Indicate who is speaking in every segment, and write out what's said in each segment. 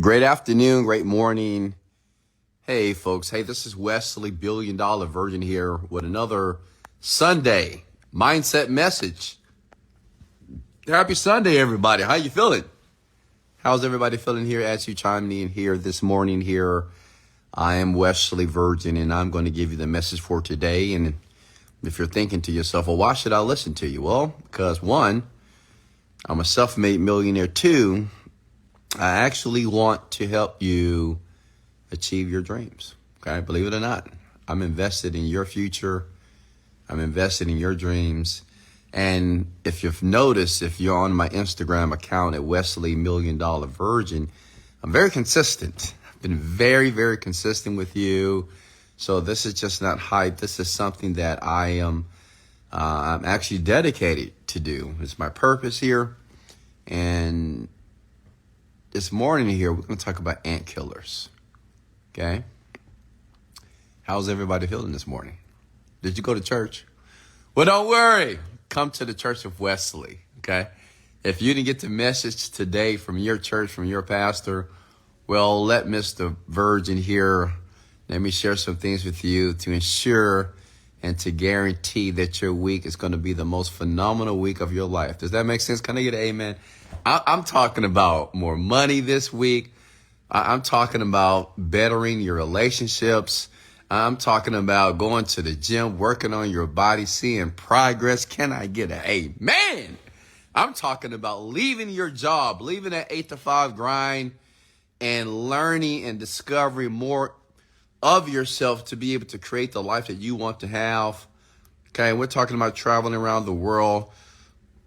Speaker 1: Great afternoon, great morning. Hey, folks. Hey, this is Wesley Virgin here with another Sunday mindset message. Happy Sunday, everybody. How you feeling? How's everybody feeling here as you chime in here this morning here? I am Wesley Virgin, and I'm going to give you the message for today. And if you're thinking to yourself, well, why should I listen to you? Well, because one, I'm a self-made millionaire. Two, I actually want to help you achieve your dreams. Okay, believe it or not, I'm invested in your future. I'm invested in your dreams. And if you've noticed, if you're on my Instagram account at Wesley Virgin, I'm very consistent. I've been very, very consistent with you. So this is just not hype. This is something that I'm actually dedicated to do. It's my purpose here. And this morning here, we're going to talk about ant killers. Okay? How's everybody feeling this morning? Did you go to church? Well, don't worry. Come to the Church of Wesley. Okay? If you didn't get the message today from your church, from your pastor, well, let Mr. Virgin here, let me share some things with you to ensure and to guarantee that your week is going to be the most phenomenal week of your life. Does that make sense? Can I get an amen? I'm talking about more money this week. I'm talking about bettering your relationships. I'm talking about going to the gym, working on your body, seeing progress. Can I get an amen? I'm talking about leaving your job, leaving that 8 to 5 grind and learning and discovering more of yourself to be able to create the life that you want to have. Okay, we're talking about traveling around the world,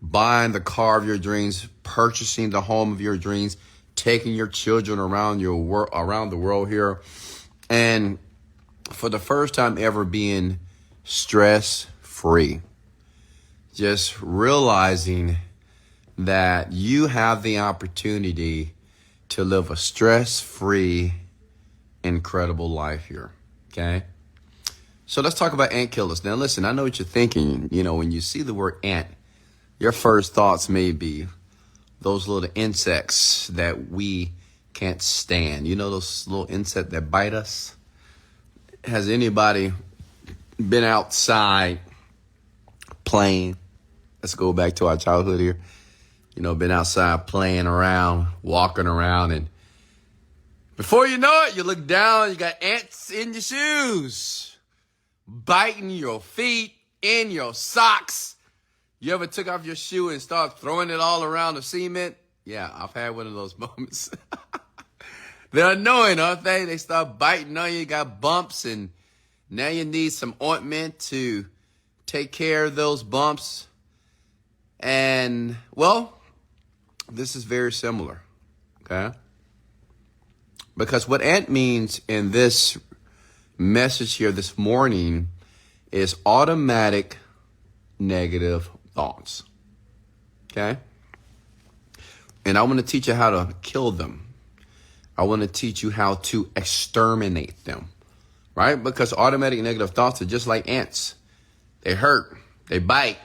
Speaker 1: buying the car of your dreams, purchasing the home of your dreams, taking your children around the world here, and for the first time ever being stress-free. Just realizing that you have the opportunity to live a stress-free, incredible life here. Okay? So let's talk about ant killers. Now listen, I know what you're thinking. You know, when you see the word ant, your first thoughts may be those little insects that we can't stand. You know, those little insects that bite us? Has anybody been outside playing? Let's go back to our childhood here. You know, been outside playing around, walking around, and before you know it, you look down, you got ants in your shoes, biting your feet, in your socks. You ever took off your shoe and start throwing it all around the cement? Yeah, I've had one of those moments. They're annoying, aren't they? They start biting on you, you got bumps, and now you need some ointment to take care of those bumps. And, well, this is very similar, okay? Because what ant means in this message here this morning is automatic negative thoughts. Okay? And I want to teach you how to kill them. I want to teach you how to exterminate them. Right? Because automatic negative thoughts are just like ants. They hurt. They bite.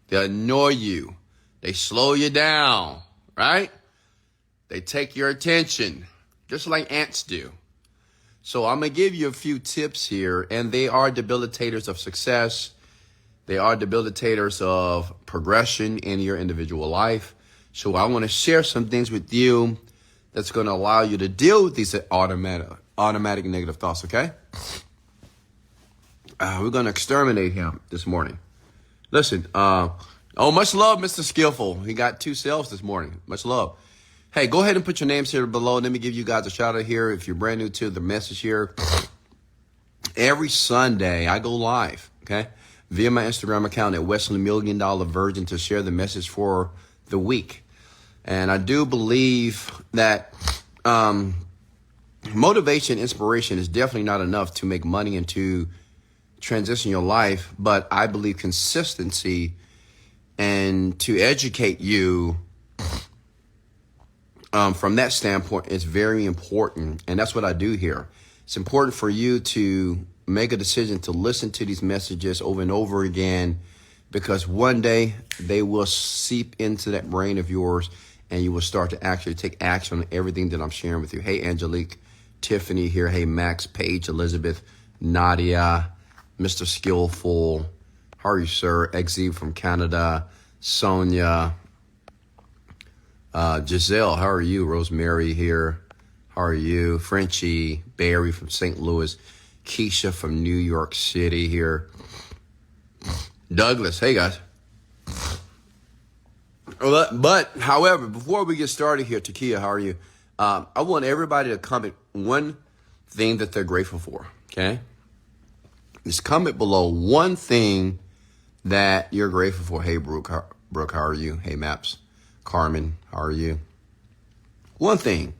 Speaker 1: They annoy you. They slow you down. Right? They take your attention. Just like ants do. So I'm going to give you a few tips here, and they are debilitators of success. They are debilitators of progression in your individual life. So I want to share some things with you that's going to allow you to deal with these automatic negative thoughts, okay? We're going to exterminate him this morning. Listen, much love, Mr. Skillful. He got 2 sales this morning. Much love. Hey, go ahead and put your names here below. Let me give you guys a shout out here. If you're brand new to the message here, every Sunday I go live, okay, via my Instagram account at Wesley Virgin to share the message for the week. And I do believe that motivation, inspiration is definitely not enough to make money and to transition your life. But I believe consistency and to educate you from that standpoint is very important. And that's what I do here. It's important for you to make a decision to listen to these messages over and over again, because one day they will seep into that brain of yours and you will start to actually take action on everything that I'm sharing with you. Hey, Angelique, Tiffany here. Hey, Max, Paige, Elizabeth, Nadia, Mr. Skillful. How are you, sir? XZ from Canada. Sonia. Giselle, how are you? Rosemary here. How are you? Frenchie, Barry from St. Louis. Keisha from New York City here. Douglas, hey guys. But however, before we get started here, Takia, how are you? I want everybody to comment one thing that they're grateful for, okay? Just comment below one thing that you're grateful for. Hey, Brooke, how are you? Hey, Maps. Carmen, how are you? One thing,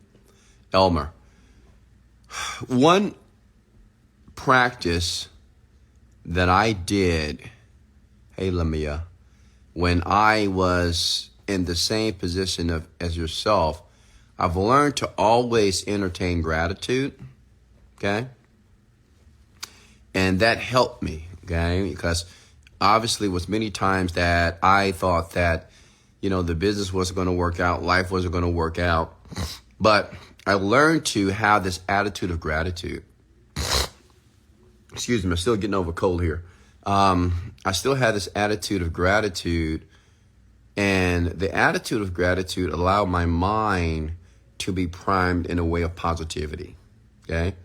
Speaker 1: Elmer. One practice that I did, hey, Lamia, when I was in the same position as yourself, I've learned to always entertain gratitude, okay? And that helped me, okay? Because obviously it was many times that I thought that, the business wasn't going to work out, life wasn't going to work out. But I learned to have this attitude of gratitude. Excuse me, I'm still getting over a cold here. I still had this attitude of gratitude, and the attitude of gratitude allowed my mind to be primed in a way of positivity, okay?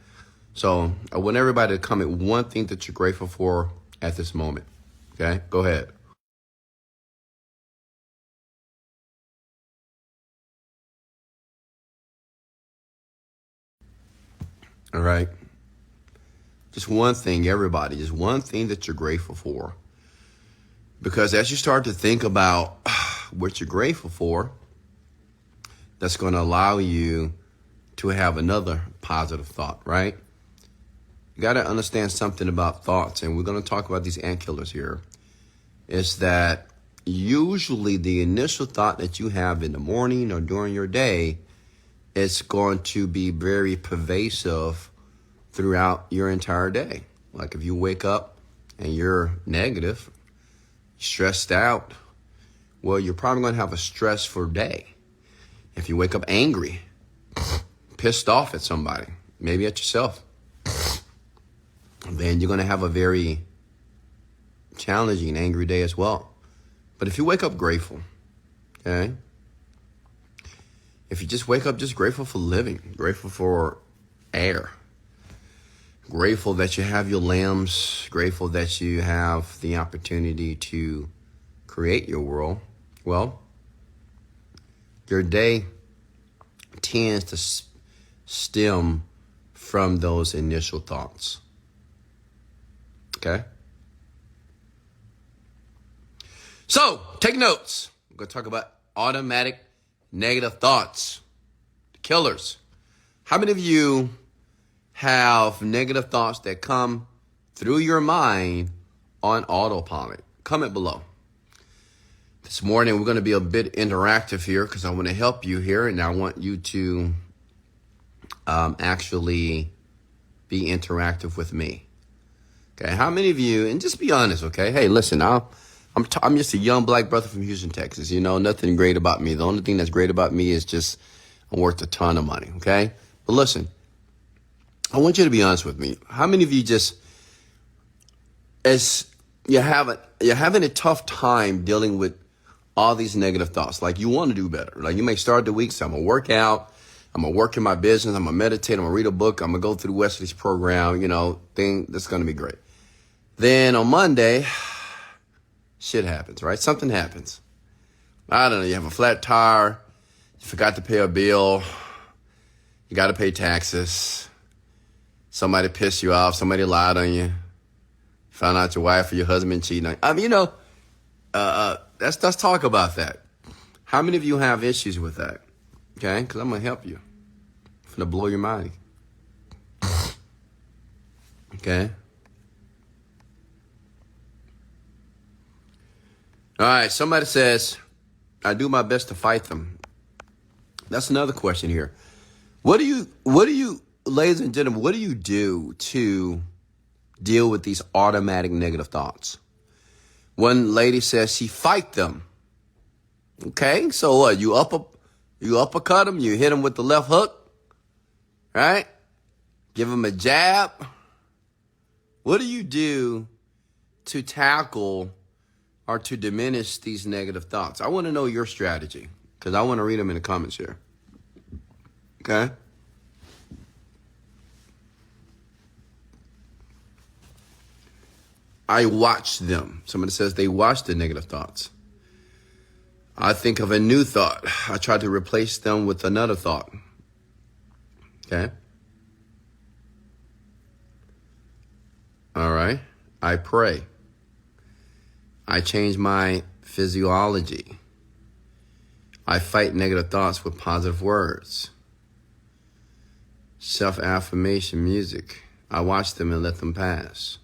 Speaker 1: So I want everybody to comment one thing that you're grateful for at this moment, okay? Go ahead. All right. Just one thing, everybody, just one thing that you're grateful for. Because as you start to think about what you're grateful for, that's going to allow you to have another positive thought, right? You got to understand something about thoughts, and we're going to talk about these ant killers here, is that usually the initial thought that you have in the morning or during your day is going to be very pervasive throughout your entire day. Like if you wake up and you're negative, stressed out, well, you're probably going to have a stressful day. If you wake up angry, pissed off at somebody, maybe at yourself, then you're going to have a very challenging, angry day as well. But if you wake up grateful, okay? If you just wake up just grateful for living, grateful for air, grateful that you have your limbs, grateful that you have the opportunity to create your world, well, your day tends to stem from those initial thoughts. Okay? So, take notes. We're going to talk about automatic negative thoughts, the killers. How many of you have negative thoughts that come through your mind on autopilot? Comment below. This morning, we're going to be a bit interactive here because I want to help you here, and I want you to actually be interactive with me. Okay, how many of you, and just be honest, okay? Hey, listen, I'm just a young black brother from Houston, Texas. Nothing great about me. The only thing that's great about me is just I'm worth a ton of money, okay? But listen, I want you to be honest with me. How many of you you're having a tough time dealing with all these negative thoughts? Like you want to do better. Like you may start the week, so I'm going to work out. I'm going to work in my business. I'm going to meditate. I'm going to read a book. I'm going to go through Wesley's program, thing that's going to be great. Then on Monday, shit happens, right? Something happens. I don't know. You have a flat tire. You forgot to pay a bill. You got to pay taxes. Somebody pissed you off. Somebody lied on you. Found out your wife or your husband cheating on you. Let's talk about that. How many of you have issues with that? Okay? Because I'm going to help you. I'm going to blow your mind. Okay? All right, somebody says, I do my best to fight them. That's another question here. What do you, ladies and gentlemen, what do you do to deal with these automatic negative thoughts? One lady says she fight them. Okay, so what? You up You uppercut them, you hit them with the left hook, right? Give them a jab. What do you do to tackle or to diminish these negative thoughts? I want to know your strategy because I want to read them in the comments here. Okay? I watch them. Somebody says they watch the negative thoughts. I think of a new thought. I try to replace them with another thought. Okay? All right. I pray. I change my physiology. I fight negative thoughts with positive words. Self-affirmation music. I watch them and let them pass.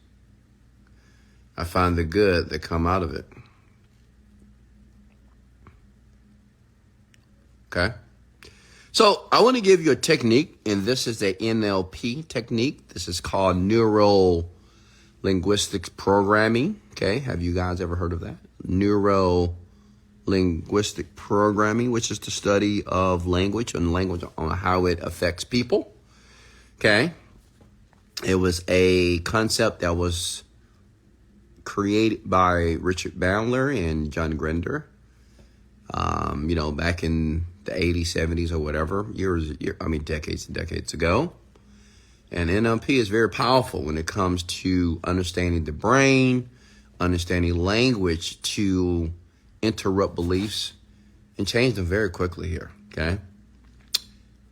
Speaker 1: I find the good that come out of it. Okay? So I want to give you a technique, and this is a NLP technique. This is called neuro linguistic programming. Okay, have you guys ever heard of that? Neuro linguistic programming, which is the study of language and language on how it affects people. Okay, it was a concept that was created by Richard Bandler and John Grinder. Back in the 80s, 70s, or whatever, decades and decades ago. And NLP is very powerful when it comes to understanding the brain, understanding language to interrupt beliefs and change them very quickly here, okay?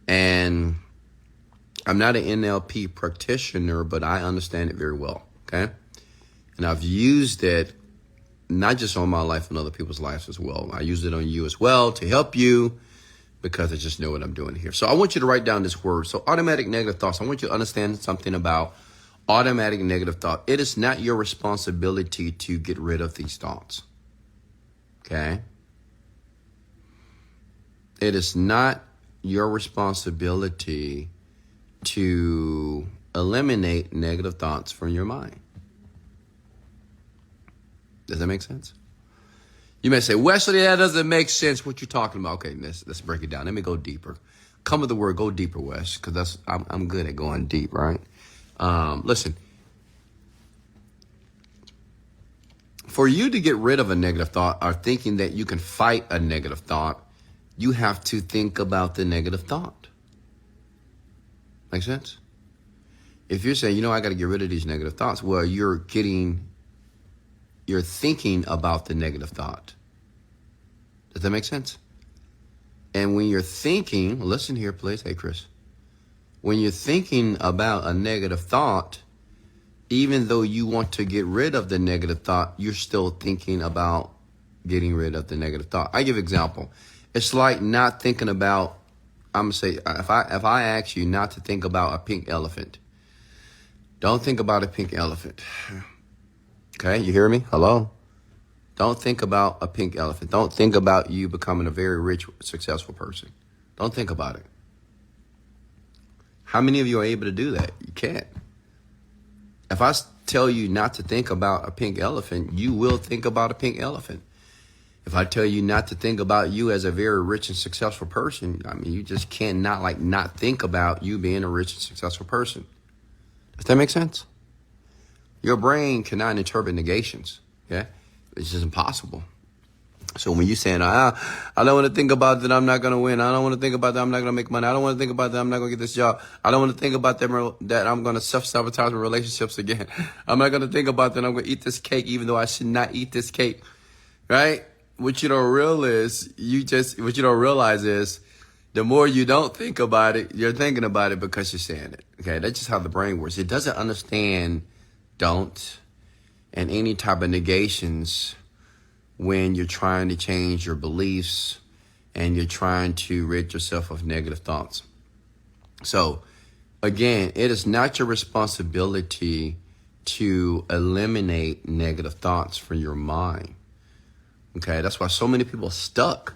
Speaker 1: And I'm not an NLP practitioner, but I understand it very well, okay? And I've used it not just on my life and other people's lives as well. I use it on you as well to help you because I just know what I'm doing here. So I want you to write down this word. So automatic negative thoughts. I want you to understand something about automatic negative thought. It is not your responsibility to get rid of these thoughts. Okay? It is not your responsibility to eliminate negative thoughts from your mind. Does that make sense? You may say, Wesley, that doesn't make sense. What you're talking about? Okay, let's break it down. Let me go deeper. Come with the word, go deeper, Wes, because I'm good at going deep, right? Listen, for you to get rid of a negative thought or thinking that you can fight a negative thought, you have to think about the negative thought. Make sense? If you're saying, I got to get rid of these negative thoughts, well, you're thinking about the negative thought. Does that make sense? And when you're thinking, listen here, please. Hey, Chris. When you're thinking about a negative thought, even though you want to get rid of the negative thought, you're still thinking about getting rid of the negative thought. I give an example. It's like not thinking about, I'm going to say, if I ask you not to think about a pink elephant, don't think about a pink elephant. Okay, you hear me? Hello? Don't think about a pink elephant. Don't think about you becoming a very rich, successful person. Don't think about it. How many of you are able to do that? You can't. If I tell you not to think about a pink elephant, you will think about a pink elephant. If I tell you not to think about you as a very rich and successful person, you just can't not think about you being a rich and successful person. Does that make sense? Your brain cannot interpret negations. Yeah, it's just impossible. So when you're saying, I don't want to think about that I'm not going to win. I don't want to think about that I'm not going to make money. I don't want to think about that I'm not going to get this job. I don't want to think about that I'm going to self-sabotage my relationships again. I'm not going to think about that I'm going to eat this cake even though I should not eat this cake. Right? What you don't realize is the more you don't think about it, you're thinking about it because you're saying it. Okay, that's just how the brain works. It doesn't understand don't and any type of negations when you're trying to change your beliefs and you're trying to rid yourself of negative thoughts. So again, it is not your responsibility to eliminate negative thoughts from your mind. Okay, that's why so many people are stuck,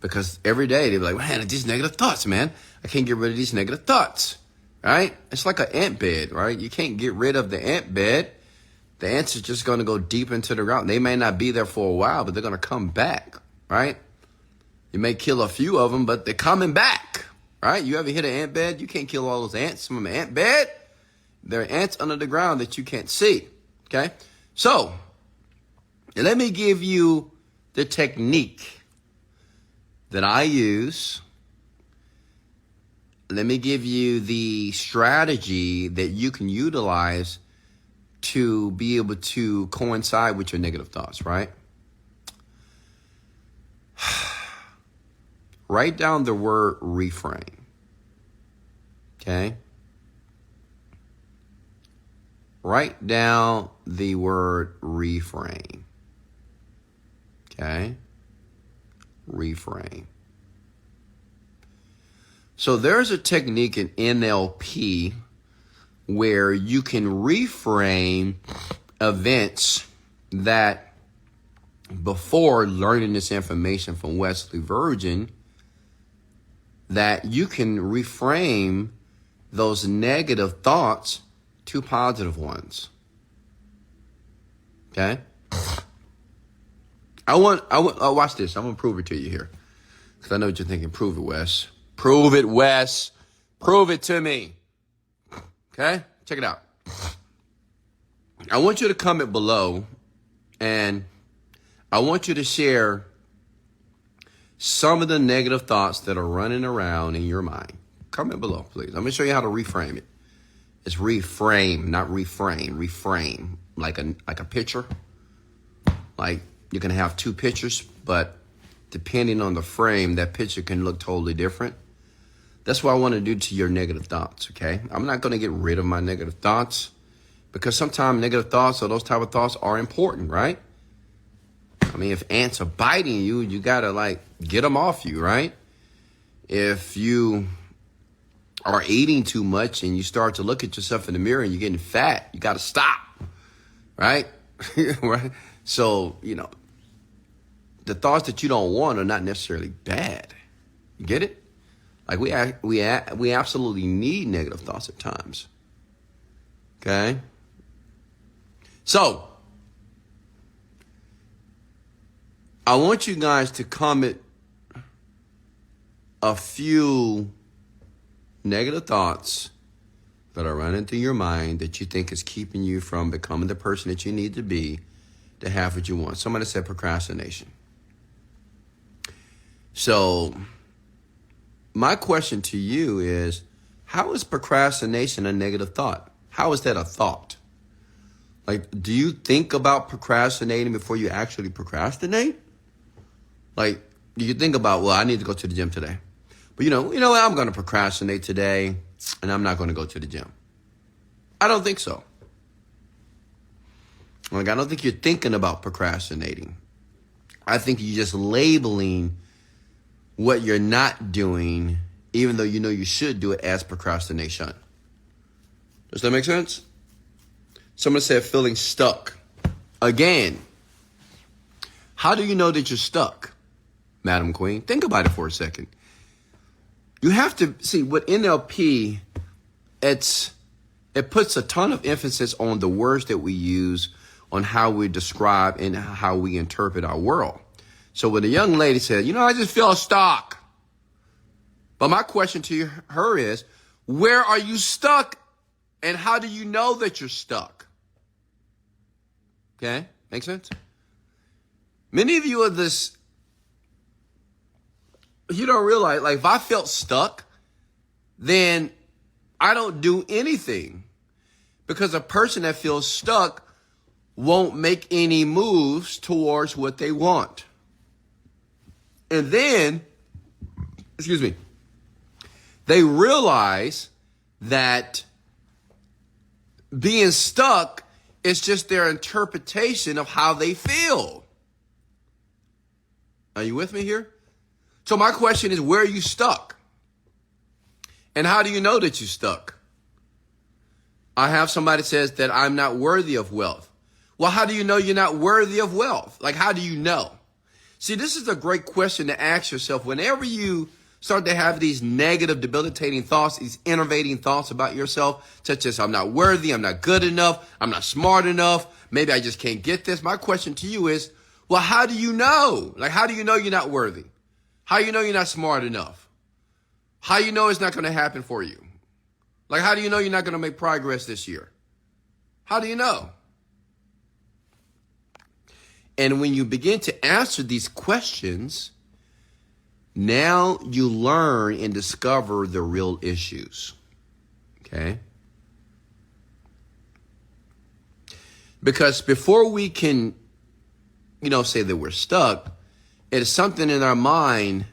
Speaker 1: because every day they're like, man, these negative thoughts, man. I can't get rid of these negative thoughts, right? It's like an ant bed, right? You can't get rid of the ant bed. The ants are just going to go deep into the ground. They may not be there for a while, but they're going to come back, right? You may kill a few of them, but they're coming back, right? You ever hit an ant bed? You can't kill all those ants from an ant bed. There are ants under the ground that you can't see, okay? So, let me give you the technique that I use. Let me give you the strategy that you can utilize to be able to coincide with your negative thoughts, right? Write down the word reframe, okay? Write down the word reframe, okay? Reframe. So there's a technique in NLP where you can reframe events that, before learning this information from Wesley Virgin, that you can reframe those negative thoughts to positive ones. Okay? Watch this. I'm going to prove it to you here. Because I know what you're thinking. Prove it, Wes. Prove it, Wes. Prove it to me. Okay? Check it out. I want you to comment below, and I want you to share some of the negative thoughts that are running around in your mind. Comment below, please. I'm going to show you how to reframe it. It's reframe, not reframe. Reframe, like a picture. Like you can have two pictures, but depending on the frame, that picture can look totally different. That's what I want to do to your negative thoughts, okay? I'm not going to get rid of my negative thoughts, because sometimes negative thoughts or those type of thoughts are important, right? I mean, if ants are biting you, you got to get them off you, right? If you are eating too much and you start to look at yourself in the mirror and you're getting fat, you got to stop, right? Right? So, the thoughts that you don't want are not necessarily bad. You get it? Like we absolutely need negative thoughts at times. Okay? So, I want you guys to comment a few negative thoughts that are running through your mind that you think is keeping you from becoming the person that you need to be to have what you want. Somebody said procrastination. So, my question to you is, how is procrastination a negative thought? How is that a thought? Do you think about procrastinating before you actually procrastinate? Do you think about, well, I need to go to the gym today. But you know what? I'm going to procrastinate today, and I'm not going to go to the gym. I don't think so. I don't think you're thinking about procrastinating. I think you're just labeling what you're not doing, even though you know you should do it, as procrastination. Does that make sense? Someone said feeling stuck. Again, how do you know that you're stuck, Madam Queen? Think about it for a second. You have to see what NLP, it puts a ton of emphasis on the words that we use, on how we describe and how we interpret our world. So when a young lady said, I just feel stuck. But my question to her is, where are you stuck? And how do you know that you're stuck? Okay, make sense? Many of you are this, you don't realize, if I felt stuck, then I don't do anything. Because a person that feels stuck won't make any moves towards what they want. And then, they realize that being stuck is just their interpretation of how they feel. Are you with me here? So my question is, where are you stuck? And how do you know that you're stuck? I have somebody says that I'm not worthy of wealth. Well, how do you know you're not worthy of wealth? How do you know? See, this is a great question to ask yourself whenever you start to have these negative, debilitating thoughts, these enervating thoughts about yourself, such as I'm not worthy, I'm not good enough, I'm not smart enough, maybe I just can't get this. My question to you is, well, how do you know? How do you know you're not worthy? How you know you're not smart enough? How you know it's not going to happen for you? Like, how do you know you're not going to make progress this year? How do you know? And when you begin to answer these questions, now you learn and discover the real issues. Okay? Because before we can, say that we're stuck, it is something in our mind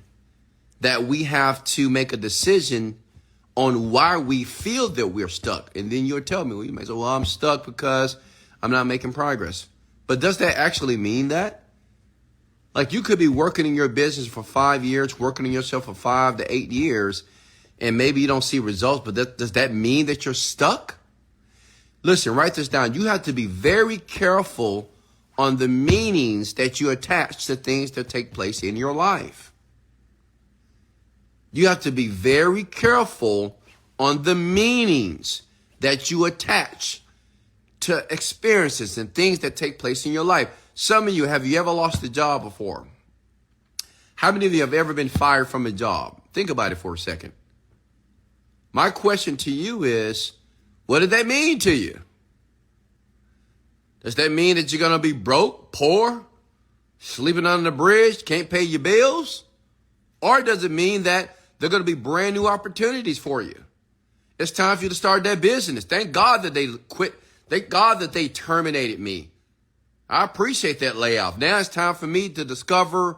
Speaker 1: that we have to make a decision on why we feel that we're stuck. And then you'll tell me, well, you may say, well, I'm stuck because I'm not making progress. But does that actually mean that? Like, you could be working in your business for 5 years, working on yourself for 5 to 8 years, and maybe you don't see results, but does that mean that you're stuck? Listen, write this down. You have to be very careful on the meanings that you attach to things that take place in your life. You have to be very careful on the meanings that you attach to experiences and things that take place in your life. Some of you, have you ever lost a job before? How many of you have ever been fired from a job? Think about it for a second. My question to you is, what did that mean to you? Does that mean that you're going to be broke, poor, sleeping under the bridge, can't pay your bills? Or does it mean that there are going to be brand new opportunities for you? It's time for you to start that business. Thank God that they quit. Thank God that they terminated me. I appreciate that layoff. Now it's time for me to discover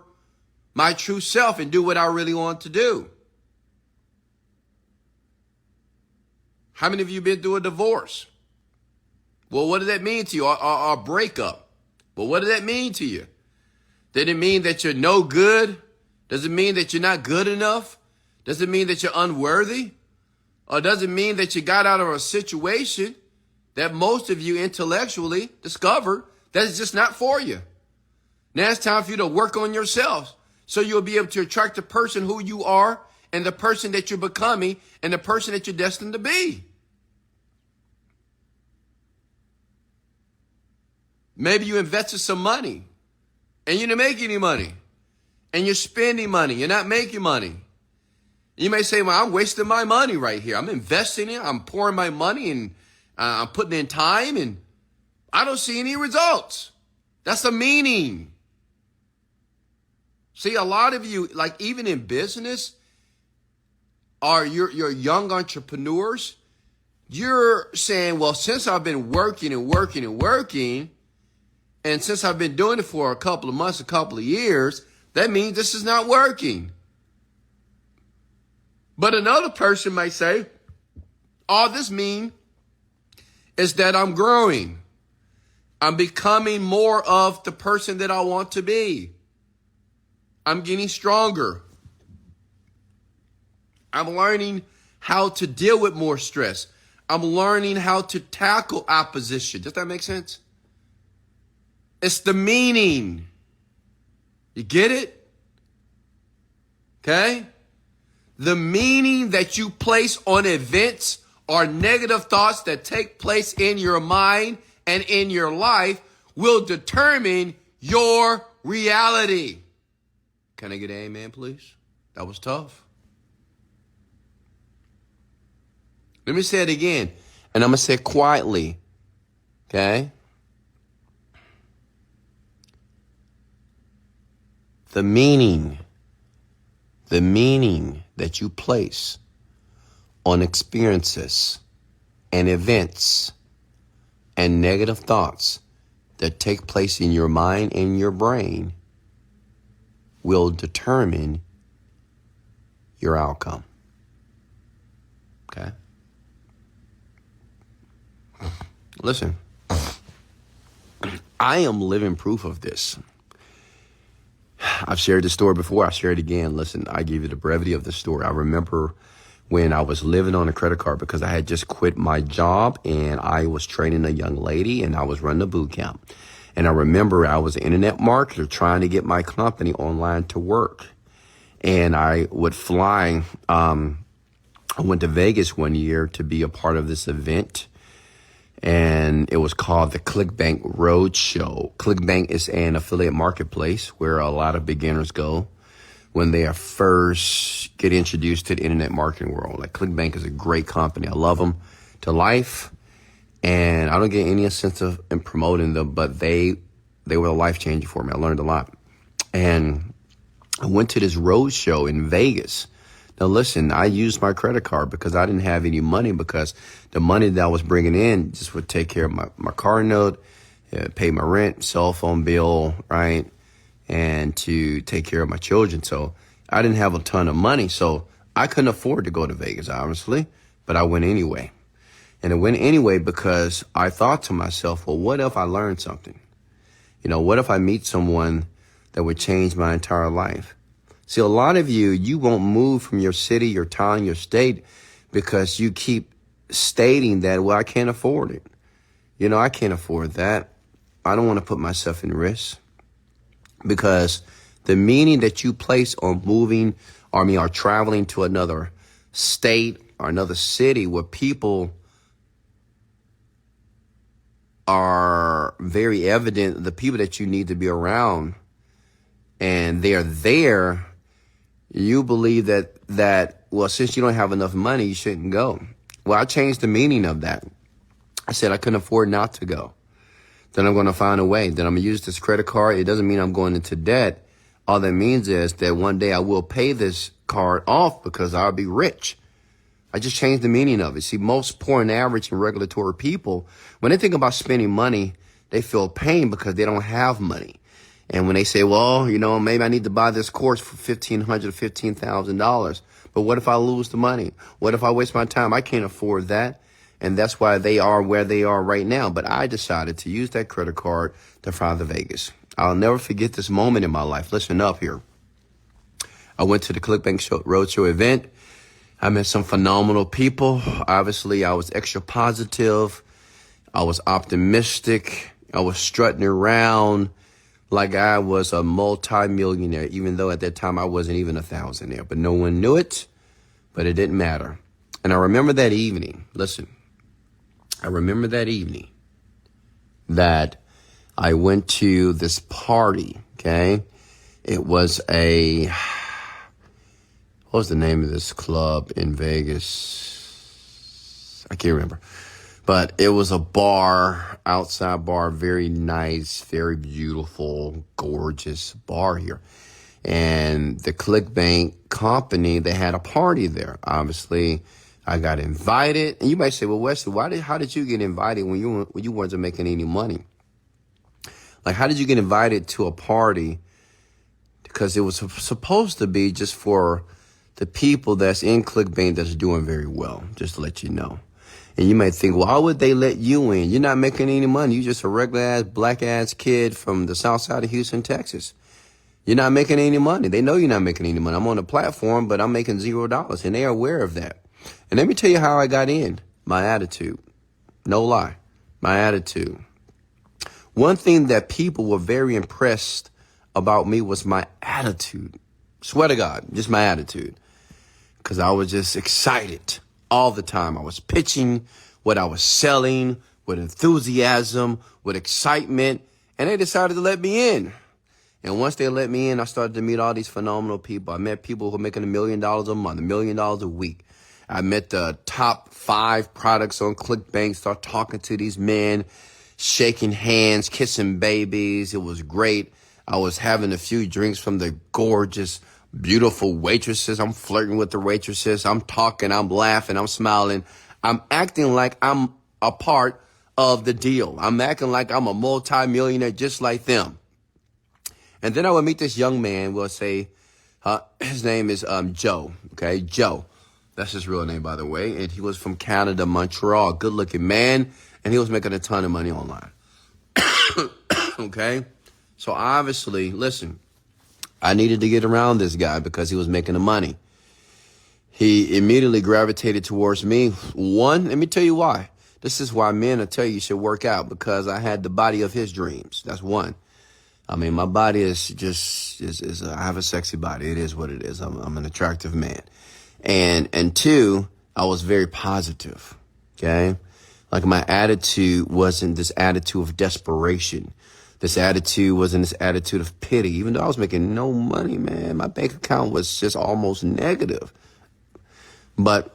Speaker 1: my true self and do what I really want to do. How many of you been through a divorce? Well, what does that mean to you? Or a breakup? Well, what does that mean to you? Did it mean that you're no good? Does it mean that you're not good enough? Does it mean that you're unworthy? Or does it mean that you got out of a situation that most of you intellectually discovered that is just not for you? Now it's time for you to work on yourself so you'll be able to attract the person who you are and the person that you're becoming and the person that you're destined to be. Maybe you invested some money and you didn't make any money and you're spending money. You're not making money. You may say, well, I'm wasting my money right here. I'm investing it. I'm pouring my money and I'm putting in time and I don't see any results. That's the meaning. See, a lot of you, like even in business, or you're young entrepreneurs, you're saying, well, since I've been working and working and working, and since I've been doing it for a couple of months, a couple of years, that means this is not working. But another person might say, all this means is that I'm growing. I'm becoming more of the person that I want to be. I'm getting stronger. I'm learning how to deal with more stress. I'm learning how to tackle opposition. Does that make sense? It's the meaning. You get it? Okay? The meaning that you place on events or negative thoughts that take place in your mind and in your life will determine your reality. Can I get an amen, please? That was tough. Let me say it again, and I'm going to say it quietly, okay? The meaning that you place on experiences and events and negative thoughts that take place in your mind and your brain will determine your outcome. Okay? Listen, I am living proof of this. I've shared this story before. I share it again. Listen, I give you the brevity of the story. I remember when I was living on a credit card because I had just quit my job and I was training a young lady and I was running a boot camp. And I remember I was an internet marketer trying to get my company online to work. And I would fly. I went to Vegas one year to be a part of this event. And it was called the ClickBank Roadshow. ClickBank is an affiliate marketplace where a lot of beginners go when they are first get introduced to the internet marketing world. Like ClickBank is a great company. I love them to life. And I don't get any sense of in promoting them, but they were a life changer for me. I learned a lot. And I went to this road show in Vegas. Now listen, I used my credit card because I didn't have any money, because the money that I was bringing in just would take care of my car note, pay my rent, cell phone bill, right? And to take care of my children. So I didn't have a ton of money. So I couldn't afford to go to Vegas, obviously, but I went anyway. And I went anyway because I thought to myself, well, what if I learned something? You know, what if I meet someone that would change my entire life? See, a lot of you won't move from your city, your town, your state because you keep stating that, well, I can't afford it. You know, I can't afford that. I don't want to put myself in risk, because the meaning that you place on moving or traveling to another state or another city where people are very evident, the people that you need to be around, and they're there, you believe that, well, since you don't have enough money, you shouldn't go. Well, I changed the meaning of that. I said I couldn't afford not to go. Then I'm going to find a way. Then I'm going to use this credit card. It doesn't mean I'm going into debt. All that means is that one day I will pay this card off because I'll be rich. I just changed the meaning of it. See, most poor and average and regulatory people, when they think about spending money, they feel pain because they don't have money. And when they say, well, you know, maybe I need to buy this course for $1,500 or $15,000. But what if I lose the money? What if I waste my time? I can't afford that. And that's why they are where they are right now. But I decided to use that credit card to fly to Vegas. I'll never forget this moment in my life. Listen up here. I went to the ClickBank Roadshow event. I met some phenomenal people. Obviously, I was extra positive. I was optimistic. I was strutting around like I was a multi-millionaire, even though at that time I wasn't even a thousandaire. But no one knew it, but it didn't matter. And I remember that evening. Listen, I remember that evening that I went to this party, okay? It was what was the name of this club in Vegas? I can't remember. But it was a bar, outside bar, very nice, very beautiful, gorgeous bar here. And the ClickBank company, they had a party there. Obviously, I got invited. And you might say, well, Wesley, how did you get invited when you wasn't making any money? Like, how did you get invited to a party? Because it was supposed to be just for the people that's in ClickBank that's doing very well, just to let you know. And you might think, well, how would they let you in? You're not making any money. You're just a regular-ass, black-ass kid from the south side of Houston, Texas. You're not making any money. They know you're not making any money. I'm on the platform, but I'm making $0, and they are aware of that. And let me tell you how I got in. My attitude. No lie. My attitude. One thing that people were very impressed about me was my attitude. Swear to God, just my attitude. Because I was just excited all the time. I was pitching what I was selling with enthusiasm, with excitement, and they decided to let me in. And once they let me in, I started to meet all these phenomenal people. I met people who were making $1 million a month, $1 million a week. I met the top 5 products on ClickBank, start talking to these men, shaking hands, kissing babies. It was great. I was having a few drinks from the gorgeous, beautiful waitresses. I'm flirting with the waitresses. I'm talking, I'm laughing, I'm smiling. I'm acting like I'm a part of the deal. I'm acting like I'm a multi-millionaire just like them. And then I would meet this young man. We'll say his name is Joe. Okay, Joe. That's his real name, by the way. And he was from Canada, Montreal. Good-looking man. And he was making a ton of money online. Okay? So obviously, listen, I needed to get around this guy because he was making the money. He immediately gravitated towards me. One, let me tell you why. This is why men will tell you should work out, because I had the body of his dreams. That's one. I mean, my body is I have a sexy body. It is what it is. I'm an attractive man. And two, I was very positive. Okay? Like, my attitude wasn't this attitude of desperation. This attitude wasn't this attitude of pity. Even though I was making no money, man, my bank account was just almost negative. But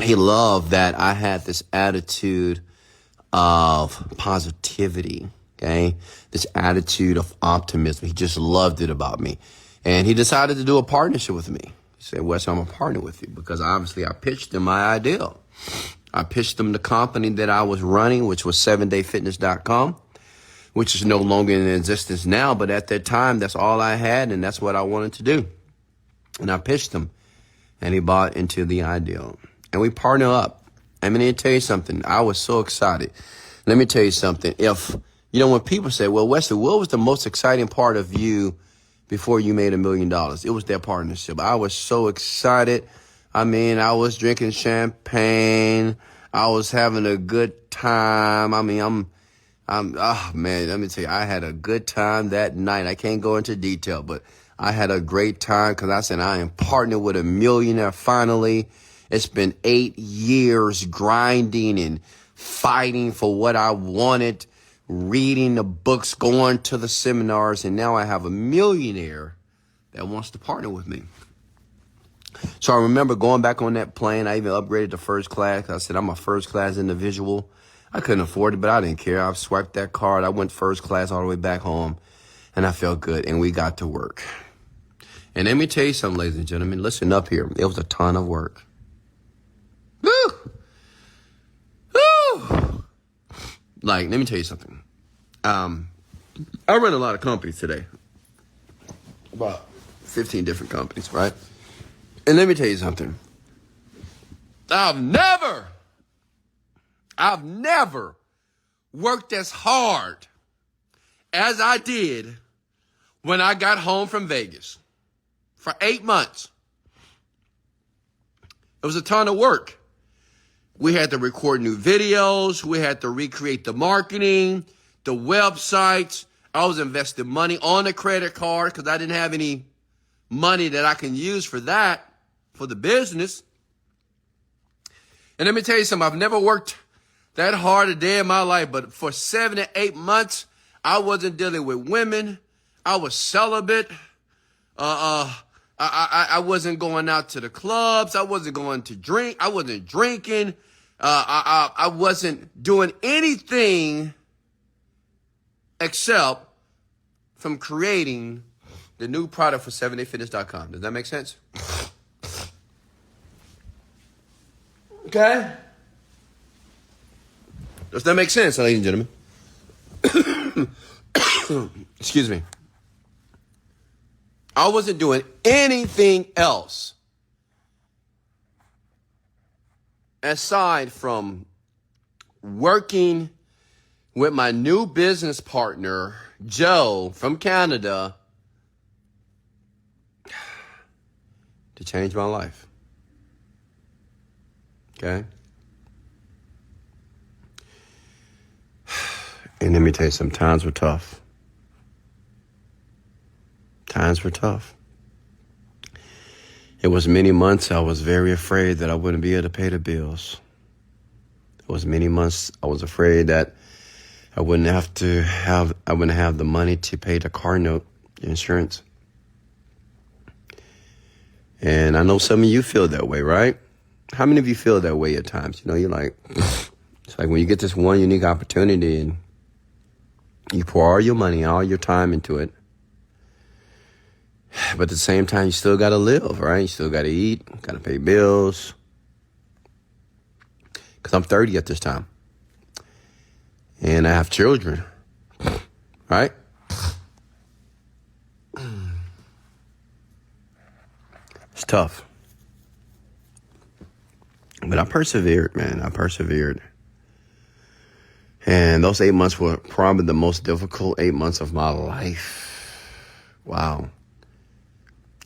Speaker 1: he loved that I had this attitude of positivity, okay? This attitude of optimism. He just loved it about me. And he decided to do a partnership with me. He said, Wes, I'm a partner with you, because obviously I pitched him my ideal. I pitched him the company that I was running, which was 7dayfitness.com, which is no longer in existence now. But at that time, that's all I had, and that's what I wanted to do. And I pitched him, and he bought into the ideal. And we partner up. I'm going to tell you something. I was so excited. Let me tell you something. When people say, well, Wesley, what was the most exciting part of you before you made $1 million? It was that partnership. I was so excited. I mean, I was drinking champagne. I was having a good time. I mean, oh man, let me tell you, I had a good time that night. I can't go into detail, but I had a great time because I said, I am partnered with a millionaire finally. It's been 8 years grinding and fighting for what I wanted, reading the books, going to the seminars, and now I have a millionaire that wants to partner with me. So I remember going back on that plane. I even upgraded to first class. I said, I'm a first class individual. I couldn't afford it, but I didn't care. I swiped that card. I went first class all the way back home, and I felt good, and we got to work. And let me tell you something, ladies and gentlemen. Listen up here. It was a ton of work. Woo! Woo! Like, let me tell you something. I run a lot of companies today. About 15 different companies, right? And let me tell you something. I've never worked as hard as I did when I got home from Vegas for 8 months. It was a ton of work. We had to record new videos. We had to recreate the marketing, the websites. I was investing money on a credit card because I didn't have any money that I can use for that, for the business. And let me tell you something. I've never worked that hard a day in my life, but for 7 to 8 months, I wasn't dealing with women. I was celibate. I wasn't going out to the clubs. I wasn't going to drink. I wasn't drinking. I wasn't doing anything except from creating the new product for 7dayfitness.com. Does that make sense? Okay. Does that make sense, ladies and gentlemen? Excuse me. I wasn't doing anything else aside from working with my new business partner, Joe, from Canada, to change my life. Okay? And let me tell you, some times were tough. Times were tough. It was many months I was very afraid that I wouldn't be able to pay the bills. It was many months I was afraid that I wouldn't have the money to pay the car note, the insurance. And I know some of you feel that way, right? How many of you feel that way at times? You know, you're like, it's like when you get this one unique opportunity and you pour all your money, all your time into it. But at the same time, you still got to live, right? You still got to eat, got to pay bills. Because I'm 30 at this time. And I have children, right? It's tough. But I persevered, man. I persevered. And those 8 months were probably the most difficult 8 months of my life. Wow.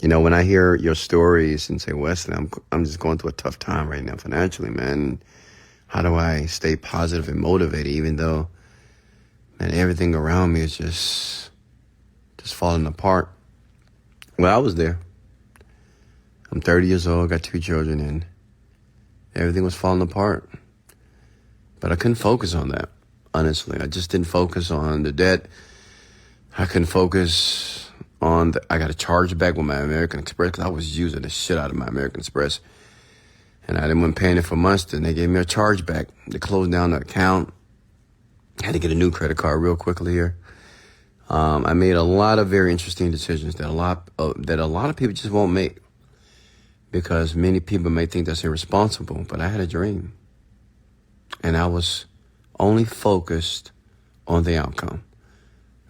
Speaker 1: You know, when I hear your stories and say, Wesley, I'm just going through a tough time right now financially, man. How do I stay positive and motivated even though, man, everything around me is just falling apart? Well, I was there. I'm 30 years old, got 2 children, and everything was falling apart. But I couldn't focus on that, honestly. I just didn't focus on the debt. I couldn't focus on I got a chargeback with my American Express because I was using the shit out of my American Express. And I didn't want paying it for months. Then they gave me a chargeback. They closed down the account. I had to get a new credit card real quickly here. I made a lot of very interesting decisions that a lot of people just won't make, because many people may think that's irresponsible. But I had a dream, and I was only focused on the outcome.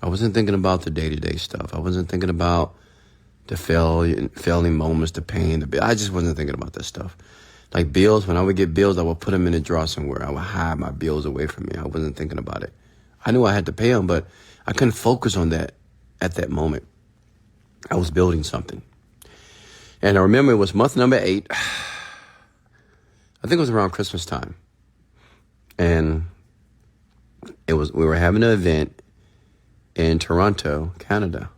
Speaker 1: I wasn't thinking about the day-to-day stuff. I wasn't thinking about the failing moments, the pain. I just wasn't thinking about that stuff. Like bills, when I would get bills, I would put them in a drawer somewhere. I would hide my bills away from me. I wasn't thinking about it. I knew I had to pay them, but I couldn't focus on that at that moment. I was building something. And I remember it was month number 8. I think it was around Christmas time. And we were having an event in Toronto, Canada.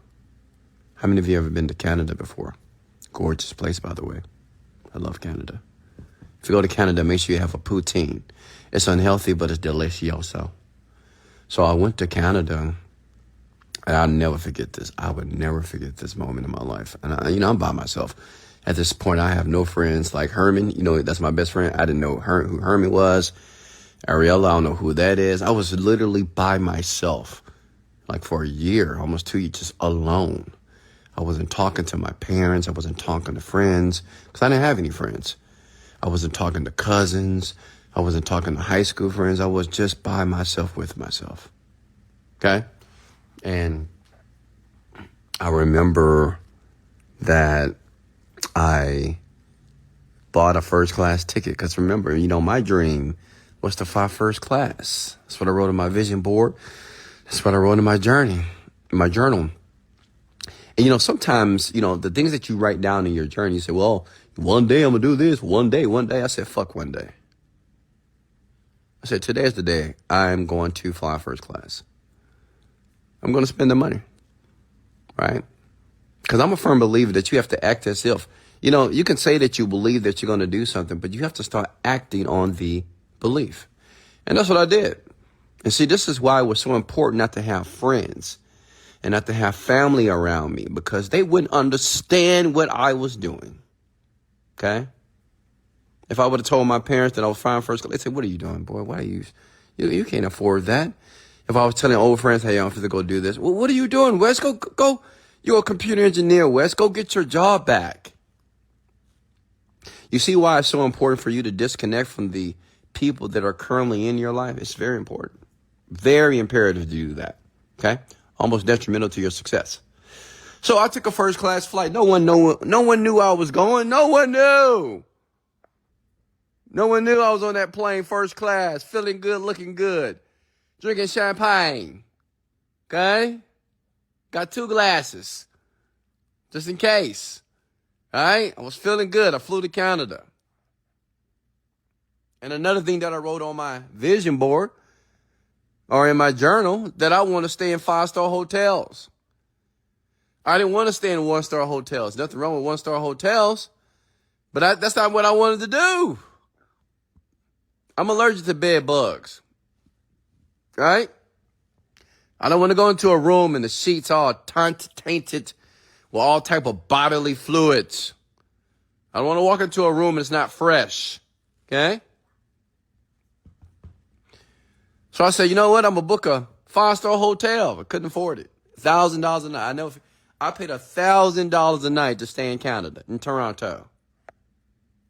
Speaker 1: How many of you have ever been to Canada before? Gorgeous place, by the way. I love Canada. If you go to Canada, make sure you have a poutine. It's unhealthy, but it's delicioso. So I went to Canada, and I'll never forget this. I would never forget this moment in my life. And I'm by myself. At this point, I have no friends. Like Herman, that's my best friend. I didn't know who Herman was. Ariella, I don't know who that is. I was literally by myself, like for a year, almost 2 years, just alone. I wasn't talking to my parents. I wasn't talking to friends because I didn't have any friends. I wasn't talking to cousins. I wasn't talking to high school friends. I was just by myself with myself. Okay? And I remember that I bought a first class ticket because remember, my dream was to fly first class. That's what I wrote on my vision board. That's what I wrote in my journal. And sometimes, the things that you write down in your journey, you say, well, one day I'm going to do this. One day. I said, fuck one day. I said, today is the day I'm going to fly first class. I'm going to spend the money. Right? Because I'm a firm believer that you have to act as if, you can say that you believe that you're going to do something, but you have to start acting on the belief. And that's what I did. And see, this is why it was so important not to have friends and not to have family around me, because they wouldn't understand what I was doing. Okay? If I would have told my parents that I was flying first class, they'd say, what are you doing, boy? Why are you can't afford that. If I was telling old friends, hey, I'm going to go do this. Well, what are you doing, Wes? Go. You're a computer engineer, Wes. Go get your job back. You see why it's so important for you to disconnect from the people that are currently in your life? It's very important. Very imperative to do that. Okay? Almost detrimental to your success. So I took a first class flight. No one knew I was going. No one knew. No one knew I was on that plane first class, feeling good, looking good, drinking champagne. Okay? Got 2 glasses, just in case. All right? I was feeling good. I flew to Canada. And another thing that I wrote on my vision board or in my journal, that I want to stay in 5-star hotels. I didn't want to stay in 1-star hotels. Nothing wrong with 1-star hotels, but that's not what I wanted to do. I'm allergic to bed bugs. Right? I don't want to go into a room and the sheets all tainted with all type of bodily fluids. I don't want to walk into a room and it's not fresh. Okay? So I said, you know what? I'm going to book a 5-star hotel. I couldn't afford it. $1,000 a night. I paid $1,000 a night to stay in Canada, in Toronto.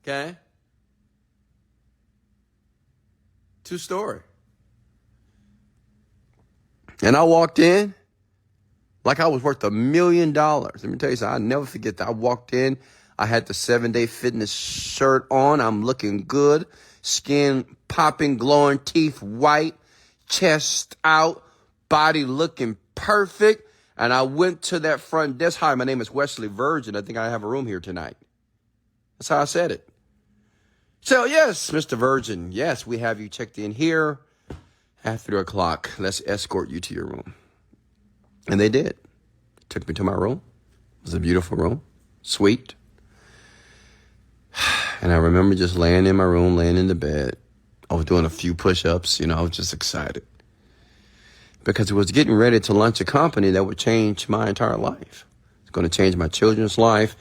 Speaker 1: Okay? 2-story. And I walked in like I was worth $1 million. Let me tell you something. I'll never forget that. I walked in. I had the 7-Day Fitness shirt on. I'm looking good. Skin popping, glowing, teeth white, chest out, body looking perfect. And I went to that front desk. Hi, my name is Wesley Virgin. I think I have a room here tonight. That's how I said it. So, yes, Mr. Virgin. Yes, we have you checked in here at 3 o'clock. Let's escort you to your room. And they did. Took me to my room. It was a beautiful room. Sweet. And I remember just laying in my room, laying in the bed. I was doing a few push-ups. I was just excited. because it was getting ready to launch a company that would change my entire life. It's going to change my children's life.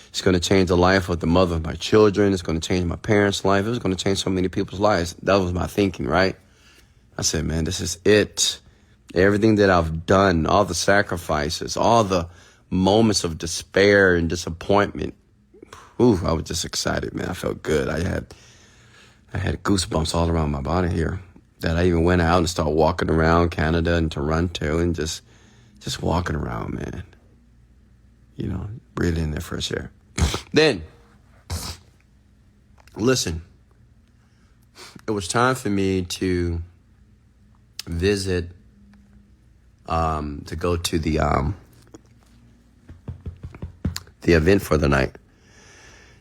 Speaker 1: It's going to change the life of the mother of my children. It's going to change my parents' life. It was going to change so many people's lives. That was my thinking, right? I said, man, this is it. Everything that I've done, all the sacrifices, all the moments of despair and disappointment. Ooh, I was just excited, man. I felt good. I had goosebumps all around my body here. That I even went out and started walking around Canada and Toronto and just walking around, man. You know, breathing in that fresh air. Then, listen, it was time for me to visit, to go to the event for the night.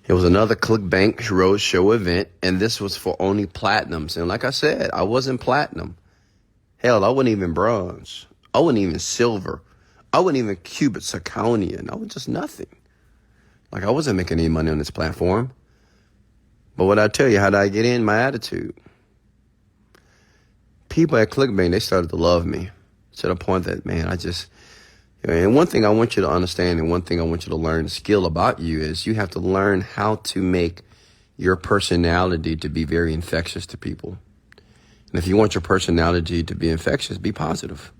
Speaker 1: It was another ClickBank Roadshow event, and this was for only platinums. And like I said, I wasn't platinum. Hell, I wasn't even bronze. I wasn't even silver. I wasn't even cubic zirconian. I was just nothing. Like, I wasn't making any money on this platform. But what I tell you, how did I get in? My attitude. People at ClickBank, they started to love me to the point that, man, and one thing I want you to understand and one thing I want you to learn, skill about you, is you have to learn how to make your personality to be very infectious to people. And if you want your personality to be infectious, be positive.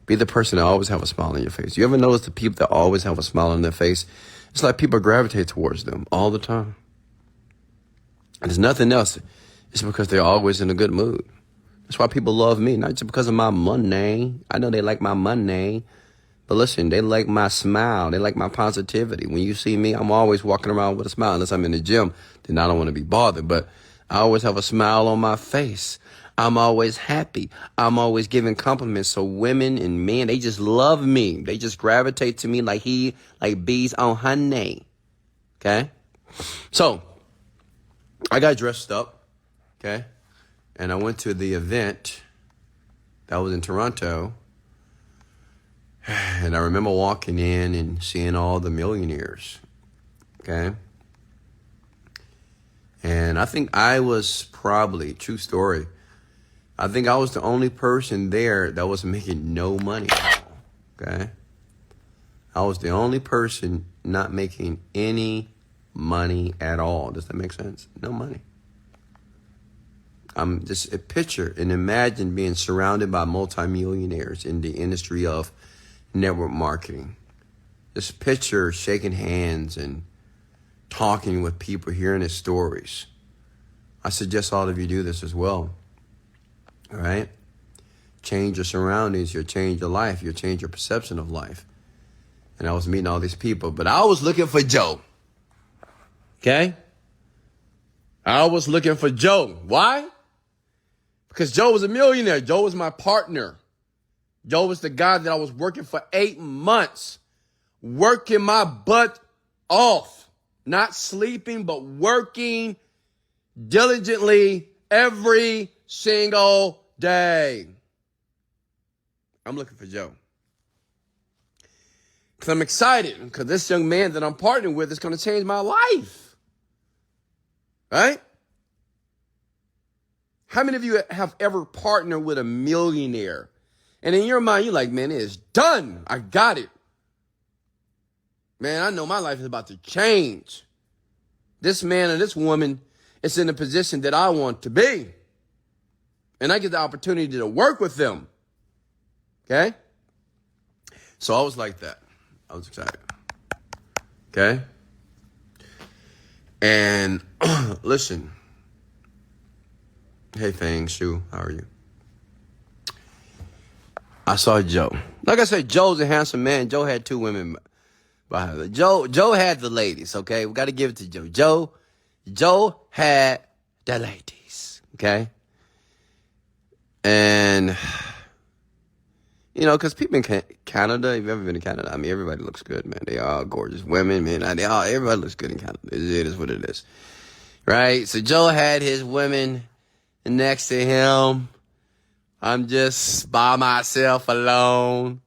Speaker 1: Be the person that always have a smile on your face. You ever notice the people that always have a smile on their face? It's like people gravitate towards them all the time. And there's nothing else. It's because they're always in a good mood. That's why people love me, not just because of my money. I know they like my money. But listen, they like my smile. They like my positivity. When you see me, I'm always walking around with a smile. Unless I'm in the gym, then I don't want to be bothered. But I always have a smile on my face. I'm always happy. I'm always giving compliments. So women and men, they just love me. They just gravitate to me like bees on honey. Okay? So, I got dressed up. Okay? And I went to the event that was in Toronto. And I remember walking in and seeing all the millionaires, okay? And I think I was probably, true story, I think I was the only person there that was making no money at all, okay? I was the only person not making any money at all. Does that make sense? No money. I'm just a picture and imagine being surrounded by multimillionaires in the industry of network marketing. Just picture shaking hands and talking with people, hearing their stories. I suggest all of you do this as well. All right? Change your surroundings, you'll change your life, you'll change your perception of life. And I was meeting all these people, but I was looking for Joe. Okay? I was looking for Joe. Why? Because Joe was a millionaire. Joe was my partner. Joe was the guy that I was working for 8 months, working my butt off, not sleeping, but working diligently every single day. I'm looking for Joe. Because I'm excited, because this young man that I'm partnering with is going to change my life. Right? How many of you have ever partnered with a millionaire? And in your mind, you're like, man, it is done. I got it. Man, I know my life is about to change. This man or this woman is in a position that I want to be. And I get the opportunity to work with them. Okay? So I was like that. I was excited. Okay? And listen. Hey, Fang, Shu, how are you? I saw Joe. Like I said, Joe's a handsome man. Joe had 2 women behind him. Joe had the ladies, okay? We got to give it to Joe. Joe had the ladies, okay? And, you know, because people in Canada, if you've ever been to Canada, I mean, everybody looks good, man. They are gorgeous women, man. Everybody looks good in Canada. It is what it is, right? So Joe had his women next to him. I'm just by myself alone.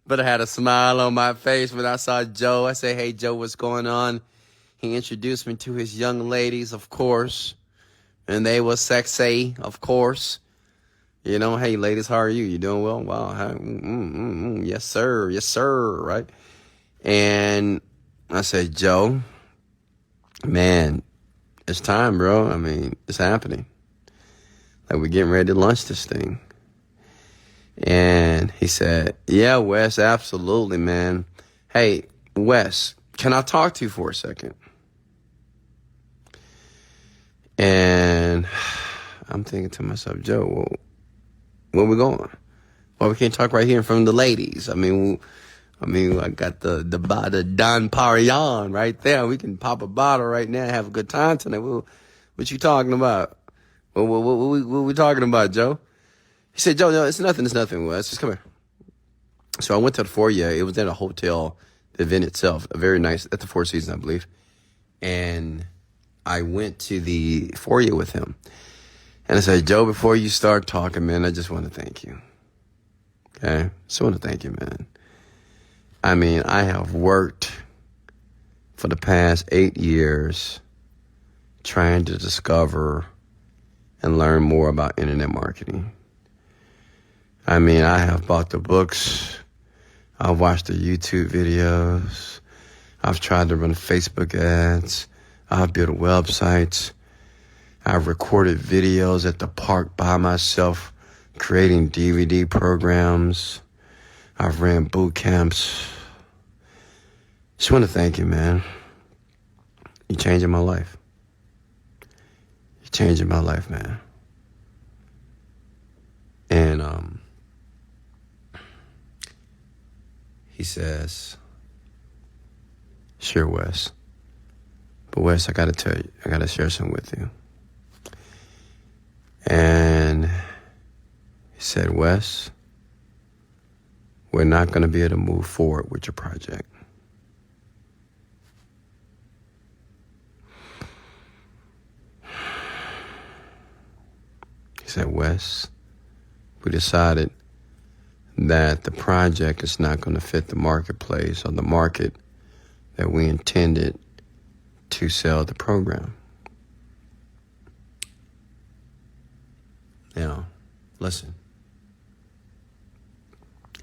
Speaker 1: But I had a smile on my face when I saw Joe. I said, hey, Joe, what's going on? He introduced me to his young ladies, of course. And they were sexy, of course. You know, hey, ladies, how are you? You doing well? Wow. Yes, sir. Yes, sir. Right. And I said, Joe, man, it's time, bro. I mean, it's happening. Like, we're getting ready to launch this thing. And he said, yeah, Wes, absolutely, man. Hey, Wes, can I talk to you for a second? And I'm thinking to myself, Joe, well, where we going? Well, we can't talk right here in front of the ladies. I mean, I got the Don Perignon right there. We can pop a bottle right now and have a good time tonight. What you talking about? What we talking about, Joe? He said, Joe, no, it's nothing, Wes. Just come here. So I went to the foyer. It was at a hotel, the event itself, a very nice, at the Four Seasons, I believe. And I went to the foyer with him. And I said, Joe, before you start talking, man, I just want to thank you. Okay? Just want to thank you, man. I mean, I have worked for the past 8 years trying to discover and learn more about internet marketing. I mean, I have bought the books. I've watched the YouTube videos. I've tried to run Facebook ads. I've built websites. I've recorded videos at the park by myself, creating DVD programs. I've ran boot camps. Just want to thank you, man. You're changing my life. You're changing my life, man. And he says, sure, Wes. But Wes, I got to tell you, I got to share something with you. And he said, Wes, we're not going to be able to move forward with your project. He said, Wes, we decided that the project is not going to fit the marketplace or the market that we intended to sell the program. Now, listen.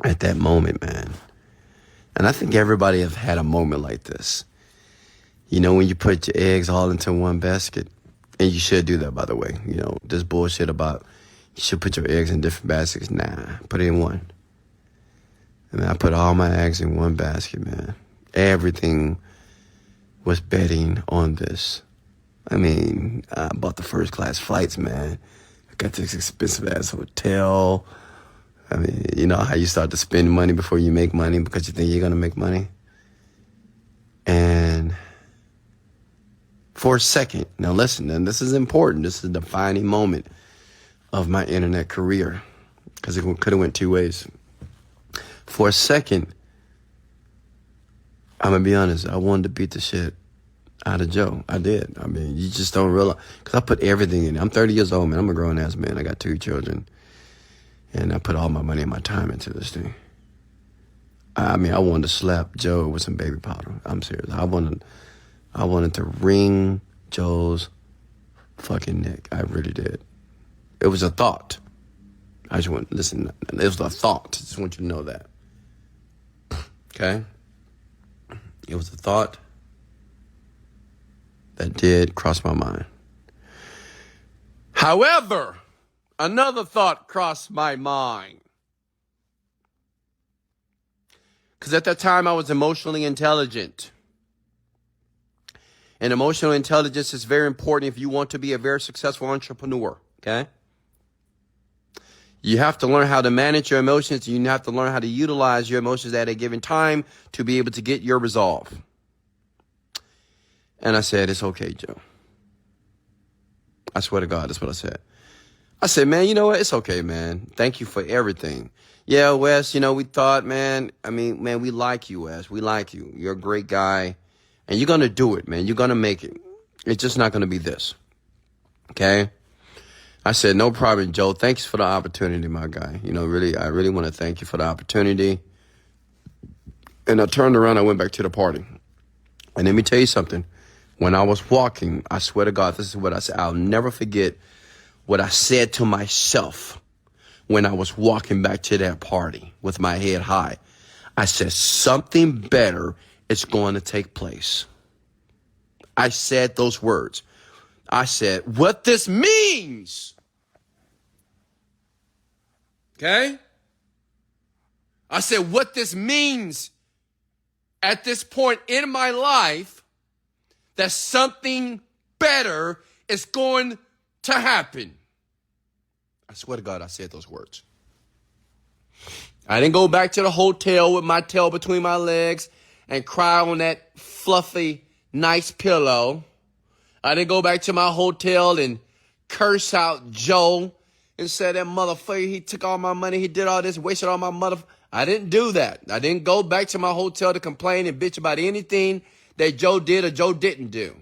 Speaker 1: At that moment, man, and I think everybody have had a moment like this. You know, when you put your eggs all into one basket, and you should do that, by the way. You know, this bullshit about you should put your eggs in different baskets. Nah, put it in one. I mean, I put all my eggs in one basket, man. Everything was betting on this. I mean, I bought the first class flights, man. I got this expensive ass hotel. I mean, you know how you start to spend money before you make money because you think you're going to make money? And for a second, now listen, and this is important. This is a defining moment of my internet career because it could have went two ways. For a second, I'm going to be honest, I wanted to beat the shit out of Joe. I did. I mean, you just don't realize. Because I put everything in it. I'm 30 years old, man. I'm a grown-ass man. I got 2 children. And I put all my money and my time into this thing. I mean, I wanted to slap Joe with some baby powder. I'm serious. I wanted to wring Joe's fucking neck. I really did. It was a thought. I just want, listen, it was a thought. I just want you to know that. Okay? It was a thought that did cross my mind. However, another thought crossed my mind. Because at that time, I was emotionally intelligent. And emotional intelligence is very important if you want to be a very successful entrepreneur, okay? You have to learn how to manage your emotions. You have to learn how to utilize your emotions at a given time to be able to get your resolve. And I said, it's okay, Joe. I swear to God, that's what I said. I said, man, you know what? It's okay, man. Thank you for everything. Yeah, Wes, you know, we thought, man, we like you, Wes. We like you. You're a great guy. And you're going to do it, man. You're going to make it. It's just not going to be this. Okay? I said, no problem, Joe. Thanks for the opportunity, my guy. You know, I really want to thank you for the opportunity. And I turned around, I went back to the party. And let me tell you something. When I was walking, I swear to God, this is what I said. I'll never forget what I said to myself when I was walking back to that party with my head high. I said, something better is going to take place. I said those words. I said, what this means. Okay? I said, what this means at this point in my life, that something better is going to happen. I swear to God, I said those words. I didn't go back to the hotel with my tail between my legs and cry on that fluffy, nice pillow. I didn't go back to my hotel and curse out Joe and say that motherfucker, he took all my money, he did all this, wasted all my mother. I didn't do that. I didn't go back to my hotel to complain and bitch about anything that Joe did or Joe didn't do.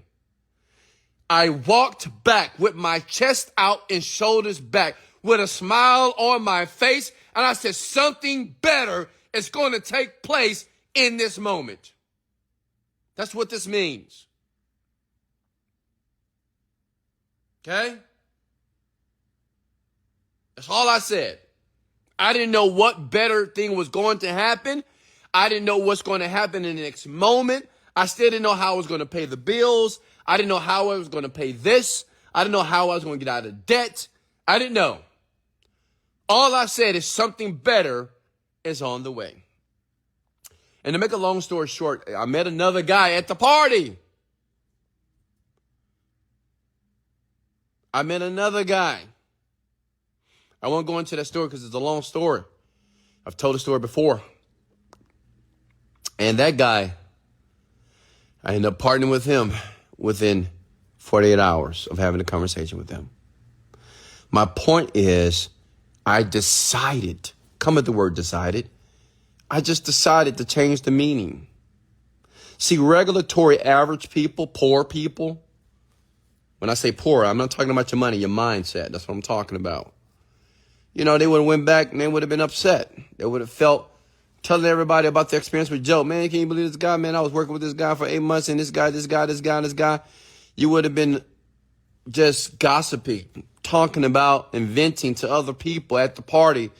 Speaker 1: I walked back with my chest out and shoulders back with a smile on my face. And I said, something better is going to take place in this moment. That's what this means. Okay? That's all I said. I didn't know what better thing was going to happen. I didn't know what's going to happen in the next moment. I still didn't know how I was going to pay the bills. I didn't know how I was going to pay this. I didn't know how I was going to get out of debt. I didn't know. All I said is something better is on the way. And to make a long story short, I met another guy at the party. I met another guy. I won't go into that story because it's a long story. I've told the story before. And that guy, I ended up partnering with him within 48 hours of having a conversation with him. My point is, I decided, come at the word decided, I just decided to change the meaning. See, regulatory average people, poor people, when I say poor, I'm not talking about your money, your mindset. That's what I'm talking about. You know, they would have went back and they would have been upset. They would have felt telling everybody about their experience with Joe. Man, can you believe this guy? Man, I was working with this guy for 8 months and this guy. You would have been just gossiping, talking about and venting to other people at the party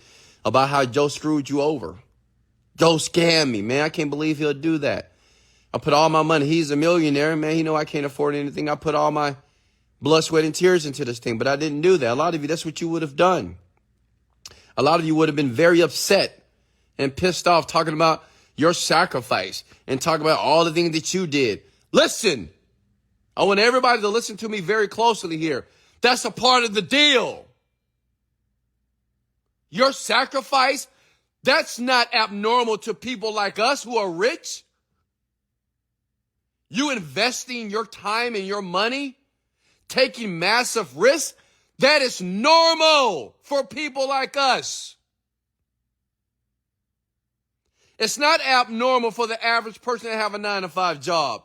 Speaker 1: about how Joe screwed you over. Joe scammed me, man. I can't believe he'll do that. I put all my money. He's a millionaire, man. He know I can't afford anything. I put all my blood, sweat, and tears into this thing, but I didn't do that. A lot of you, that's what you would have done. A lot of you would have been very upset and pissed off talking about your sacrifice and talking about all the things that you did. Listen, I want everybody to listen to me very closely here. That's a part of the deal. Your sacrifice, that's not abnormal to people like us who are rich. You investing your time and your money, taking massive risks, that is normal for people like us. It's not abnormal for the average person to have a 9-to-5 job.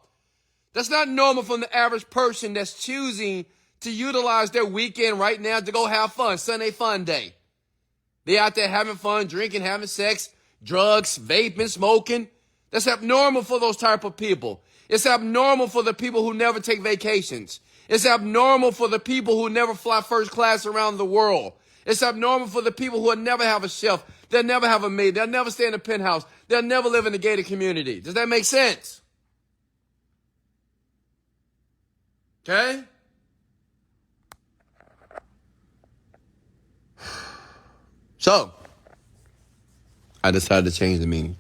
Speaker 1: That's not normal for the average person that's choosing to utilize their weekend right now to go have fun, Sunday fun day. They out there having fun, drinking, having sex, drugs, vaping, smoking. That's abnormal for those type of people. It's abnormal for the people who never take vacations. It's abnormal for the people who never fly first class around the world. It's abnormal for the people who will never have a chef. They'll never have a maid. They'll never stay in a penthouse. They'll never live in a gated community. Does that make sense? Okay? So, I decided to change the meaning.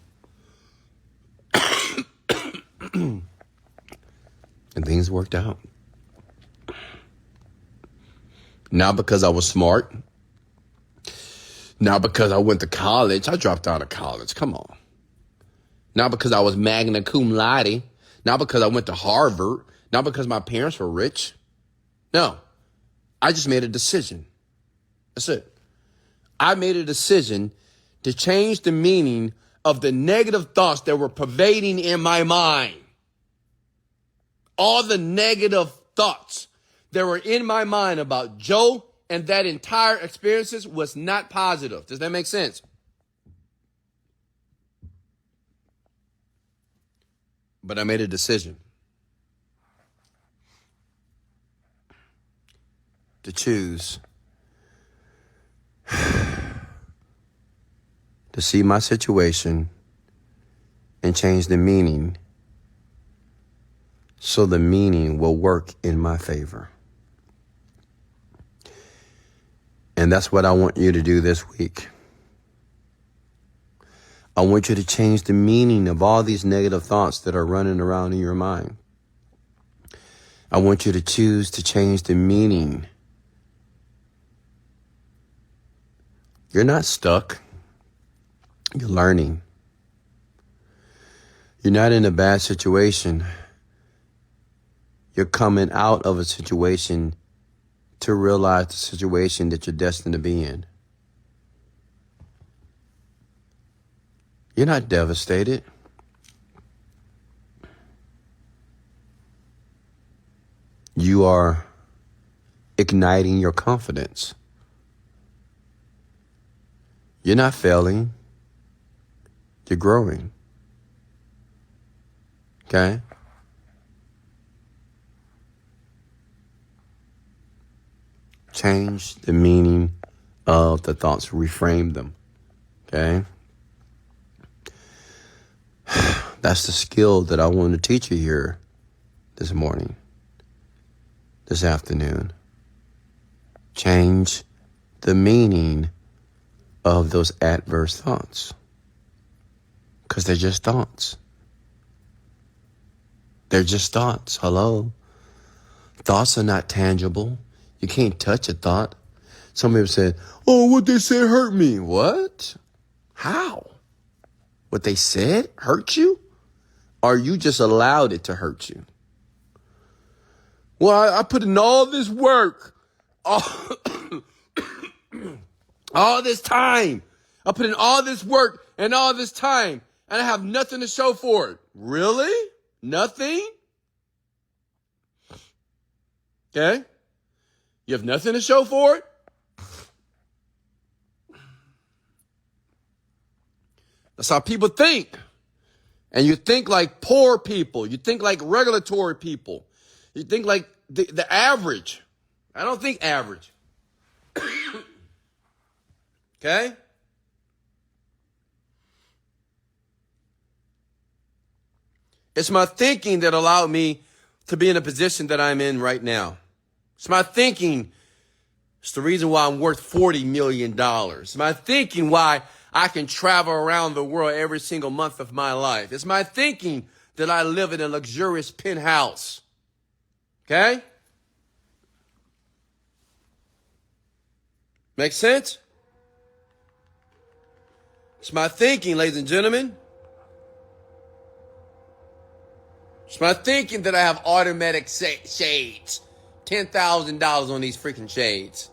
Speaker 1: And things worked out. Not because I was smart. Not because I went to college. I dropped out of college. Come on. Not because I was magna cum laude. Not because I went to Harvard. Not because my parents were rich. No. I just made a decision. That's it. I made a decision to change the meaning of the negative thoughts that were pervading in my mind. All the negative thoughts that were in my mind about Joe and that entire experiences was not positive. Does that make sense? But I made a decision to choose to see my situation and change the meaning so the meaning will work in my favor. And that's what I want you to do this week. I want you to change the meaning of all these negative thoughts that are running around in your mind. I want you to choose to change the meaning. You're not stuck. You're learning. You're not in a bad situation. You're coming out of a situation to realize the situation that you're destined to be in. You're not devastated. You are igniting your confidence. You're not failing. You're growing. Okay? Change the meaning of the thoughts. Reframe them. Okay? That's the skill that I want to teach you here this morning, this afternoon. Change the meaning of those adverse thoughts. Because they're just thoughts. They're just thoughts. Hello? Thoughts are not tangible. You can't touch a thought. Some people said, oh, what they said hurt me. What? How? What they said hurt you? Or you just allowed it to hurt you? Well, I put in all this work, all this time. I put in all this work and all this time, and I have nothing to show for it. Really? Nothing? Okay? You have nothing to show for it? That's how people think. And you think like poor people. You think like regulatory people. You think like the average. I don't think average. Okay? It's my thinking that allowed me to be in a position that I'm in right now. It's my thinking. It's the reason why I'm worth $40 million. It's my thinking why I can travel around the world every single month of my life. It's my thinking that I live in a luxurious penthouse. Okay? Make sense? It's my thinking, ladies and gentlemen. It's my thinking that I have automatic shades. $10,000 on these freaking shades.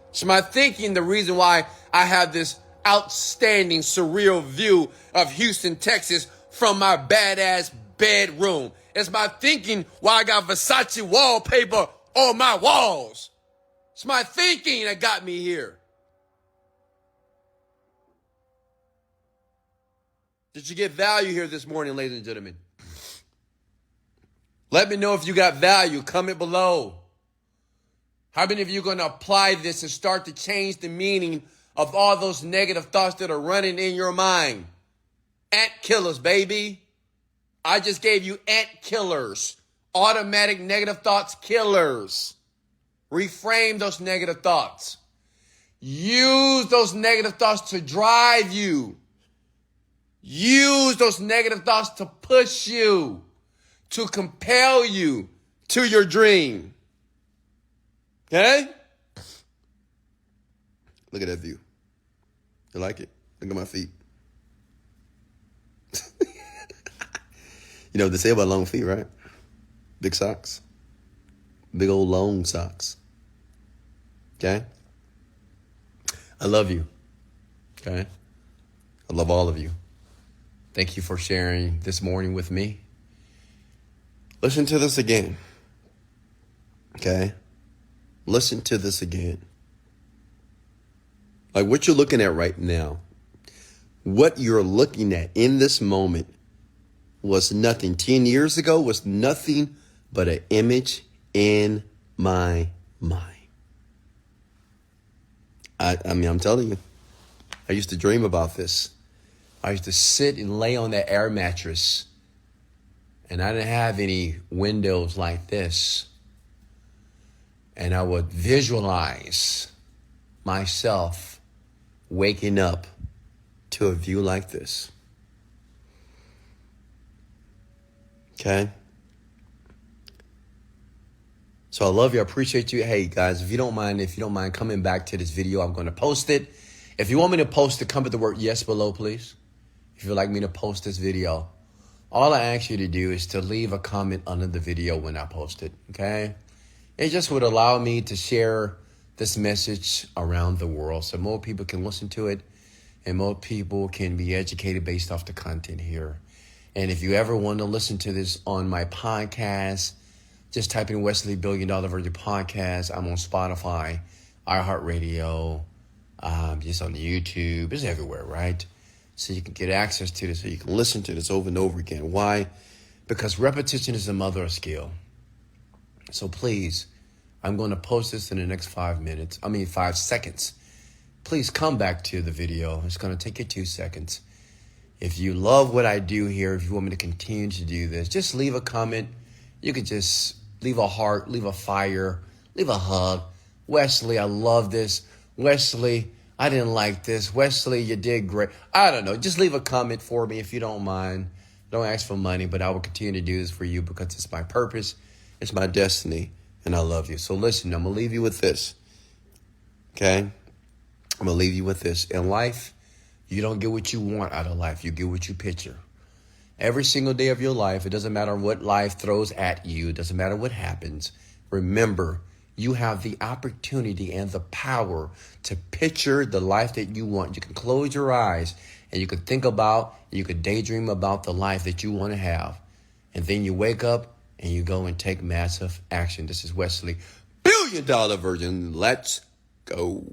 Speaker 1: It's my thinking the reason why I have this outstanding, surreal view of Houston, Texas from my badass bedroom. It's my thinking why I got Versace wallpaper on my walls. It's my thinking that got me here. Did you get value here this morning, ladies and gentlemen? Let me know if you got value. Comment below. How many of you are going to apply this and start to change the meaning of all those negative thoughts that are running in your mind? Ant killers, baby. I just gave you ant killers. Automatic negative thoughts killers. Reframe those negative thoughts. Use those negative thoughts to drive you. Use those negative thoughts to push you, to compel you to your dream. Okay? Look at that view. You like it? Look at my feet. You know what they say about long feet, right? Big socks. Big old long socks. Okay? I love you. Okay? I love all of you. Thank you for sharing this morning with me. Listen to this again. Okay? Listen to this again. Like what you're looking at right now, what you're looking at in this moment was nothing. 10 years ago was nothing but an image in my mind. I mean, I'm telling you. I used to dream about this. I used to sit and lay on that air mattress, and I didn't have any windows like this. And I would visualize myself waking up to a view like this. Okay? So I love you. I appreciate you. Hey, guys, if you don't mind coming back to this video, I'm going to post it. If you want me to post it, come with the word yes below, please. If you'd like me to post this video, all I ask you to do is to leave a comment under the video when I post it, okay? It just would allow me to share this message around the world so more people can listen to it and more people can be educated based off the content here. And if you ever want to listen to this on my podcast, just type in Wesley $1 Billion Virgin Podcast. I'm on Spotify, iHeartRadio, just on YouTube. It's everywhere, right? So you can get access to this, so you can listen to this over and over again. Why? Because repetition is the mother of skill. So please, I'm going to post this in the next 5 seconds. Please come back to the video. It's going to take you 2 seconds. If you love what I do here, if you want me to continue to do this, just leave a comment. You could just leave a heart, leave a fire, leave a hug. Wesley, I love this. Wesley, I didn't like this. Wesley, you did great. I don't know. Just leave a comment for me if you don't mind. Don't ask for money, but I will continue to do this for you because it's my purpose. It's my destiny, and I love you. So listen, I'm going to leave you with this, okay? I'm going to leave you with this. In life, you don't get what you want out of life. You get what you picture. Every single day of your life, it doesn't matter what life throws at you. It doesn't matter what happens. Remember, you have the opportunity and the power to picture the life that you want. You can close your eyes and you can think about, you can daydream about the life that you want to have. And then you wake up and you go and take massive action. This is Wesley, $1 Billion Virgin. Let's go.